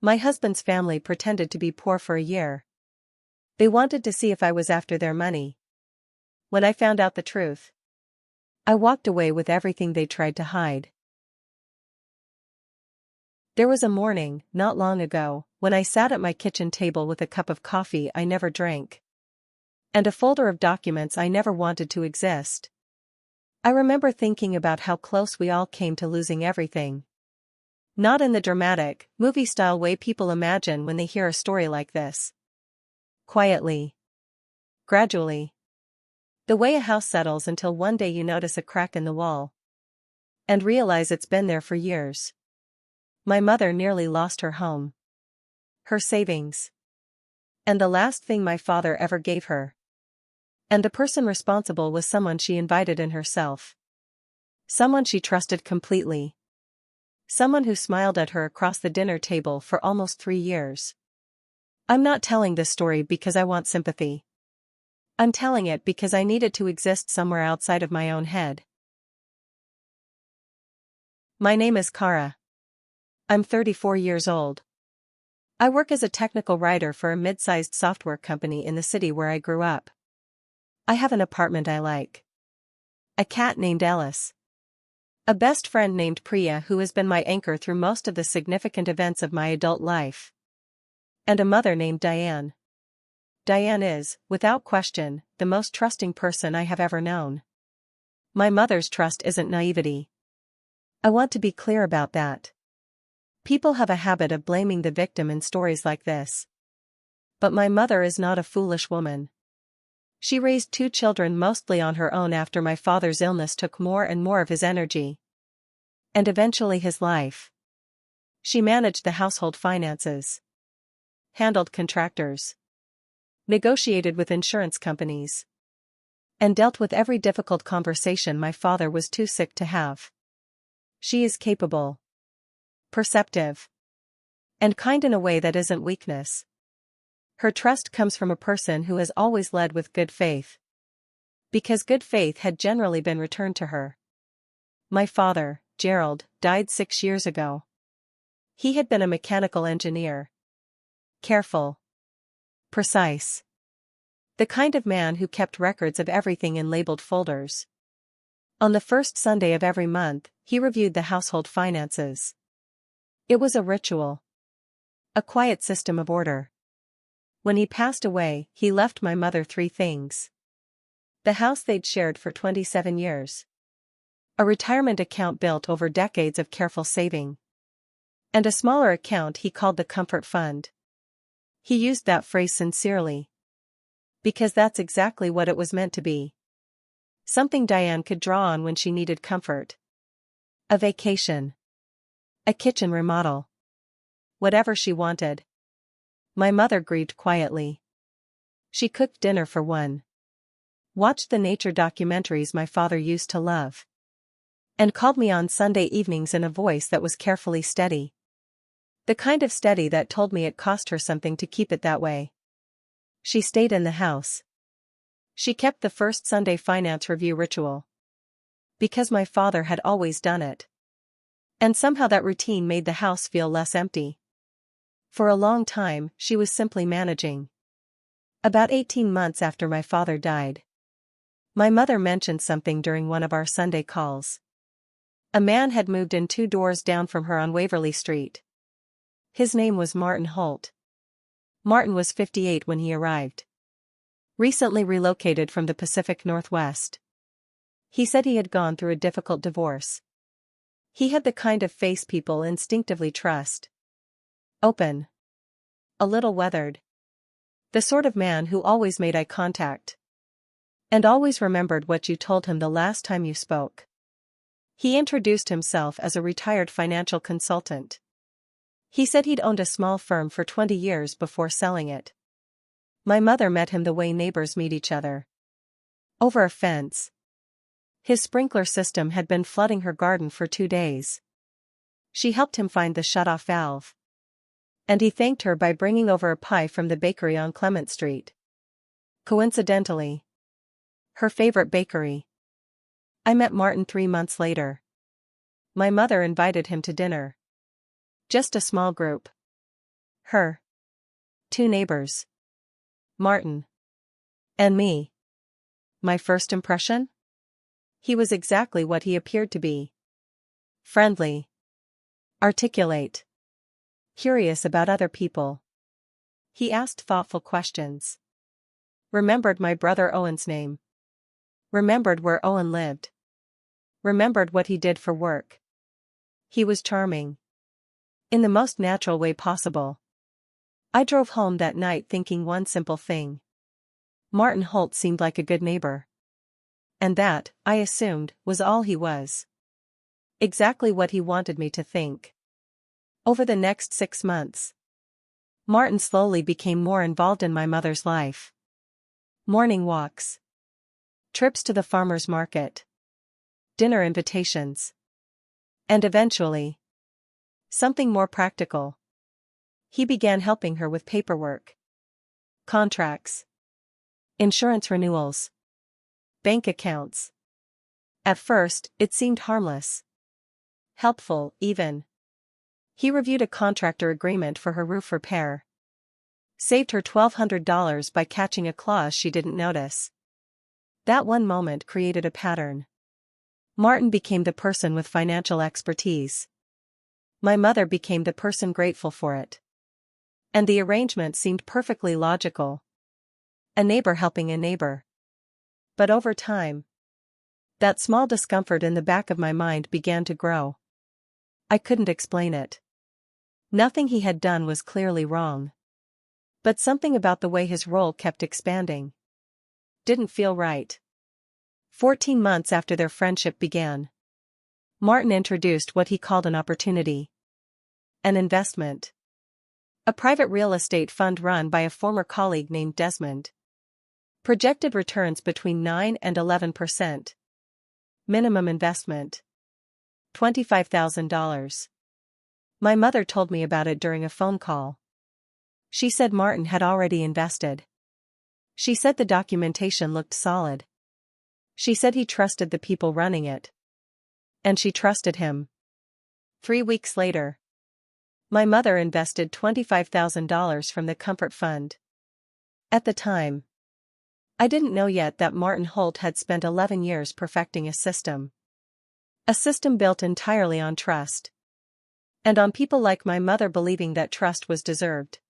My husband's family pretended to be poor for a year. They wanted to see if I was after their money. When I found out the truth, I walked away with everything they tried to hide. There was a morning, not long ago, when I sat at my kitchen table with a cup of coffee I never drank, and a folder of documents I never wanted to exist. I remember thinking about how close we all came to losing everything. Not in the dramatic, movie-style way people imagine when they hear a story like this. Quietly. Gradually. The way a house settles until one day you notice a crack in the wall. And realize it's been there for years. My mother nearly lost her home. Her savings. And the last thing my father ever gave her. And the person responsible was someone she invited in herself. Someone she trusted completely. Someone who smiled at her across the dinner table for almost 3 years. I'm not telling this story because I want sympathy. I'm telling it because I need it to exist somewhere outside of my own head. My name is Cara. I'm 34 years old. I work as a technical writer for a mid-sized software company in the city where I grew up. I have an apartment I like. A cat named Alice. A best friend named Priya who has been my anchor through most of the significant events of my adult life. And a mother named Diane. Diane is, without question, the most trusting person I have ever known. My mother's trust isn't naivety. I want to be clear about that. People have a habit of blaming the victim in stories like this. But my mother is not a foolish woman. She raised 2 children mostly on her own after my father's illness took more and more of his energy. And eventually his life. She managed the household finances. Handled contractors. Negotiated with insurance companies. And dealt with every difficult conversation my father was too sick to have. She is capable. Perceptive. And kind in a way that isn't weakness. Her trust comes from a person who has always led with good faith. Because good faith had generally been returned to her. My father, Gerald, died 6 years ago. He had been a mechanical engineer. Careful. Precise. The kind of man who kept records of everything in labeled folders. On the first Sunday of every month, he reviewed the household finances. It was a ritual. A quiet system of order. When he passed away, he left my mother 3 things. The house they'd shared for 27 years. A retirement account built over decades of careful saving. And a smaller account he called the Comfort Fund. He used that phrase sincerely. Because that's exactly what it was meant to be. Something Diane could draw on when she needed comfort. A vacation. A kitchen remodel. Whatever she wanted. My mother grieved quietly. She cooked dinner for 1. Watched the nature documentaries my father used to love. And called me on Sunday evenings in a voice that was carefully steady. The kind of steady that told me it cost her something to keep it that way. She stayed in the house. She kept the first Sunday finance review ritual. Because my father had always done it. And somehow that routine made the house feel less empty. For a long time, she was simply managing. About 18 months after my father died. My mother mentioned something during one of our Sunday calls. A man had moved in 2 doors down from her on Waverly Street. His name was Martin Holt. Martin was 58 when he arrived. Recently relocated from the Pacific Northwest. He said he had gone through a difficult divorce. He had the kind of face people instinctively trust. Open. A little weathered. The sort of man who always made eye contact. And always remembered what you told him the last time you spoke. He introduced himself as a retired financial consultant. He said he'd owned a small firm for 20 years before selling it. My mother met him the way neighbors meet each other. Over a fence. His sprinkler system had been flooding her garden for 2 days. She helped him find the shut-off valve. And he thanked her by bringing over a pie from the bakery on Clement Street. Coincidentally. Her favorite bakery. I met Martin 3 months later. My mother invited him to dinner. Just a small group. Her. Two neighbors. Martin. And me. My first impression? He was exactly what he appeared to be. Friendly. Articulate. Curious about other people. He asked thoughtful questions. Remembered my brother Owen's name. Remembered where Owen lived. Remembered what he did for work. He was charming. In the most natural way possible. I drove home that night thinking one simple thing. Martin Holt seemed like a good neighbor. And that, I assumed, was all he was. Exactly what he wanted me to think. Over the next 6 months, Martin slowly became more involved in my mother's life. Morning walks. Trips to the farmer's market. Dinner invitations. And eventually, something more practical. He began helping her with paperwork. Contracts. Insurance renewals. Bank accounts. At first, it seemed harmless. Helpful, even. He reviewed a contractor agreement for her roof repair. Saved her $1,200 by catching a clause she didn't notice. That one moment created a pattern. Martin became the person with financial expertise. My mother became the person grateful for it. And the arrangement seemed perfectly logical. A neighbor helping a neighbor. But over time, that small discomfort in the back of my mind began to grow. I couldn't explain it. Nothing he had done was clearly wrong. But something about the way his role kept expanding didn't feel right. 14 months after their friendship began, Martin introduced what he called an opportunity. An investment. A private real estate fund run by a former colleague named Desmond. Projected returns between 9 and 11%. Minimum investment. $25,000. My mother told me about it during a phone call. She said Martin had already invested. She said the documentation looked solid. She said he trusted the people running it. And she trusted him. 3 weeks later, my mother invested $25,000 from the Comfort Fund. At the time, I didn't know yet that Martin Holt had spent 11 years perfecting a system. A system built entirely on trust. And on people like my mother believing that trust was deserved.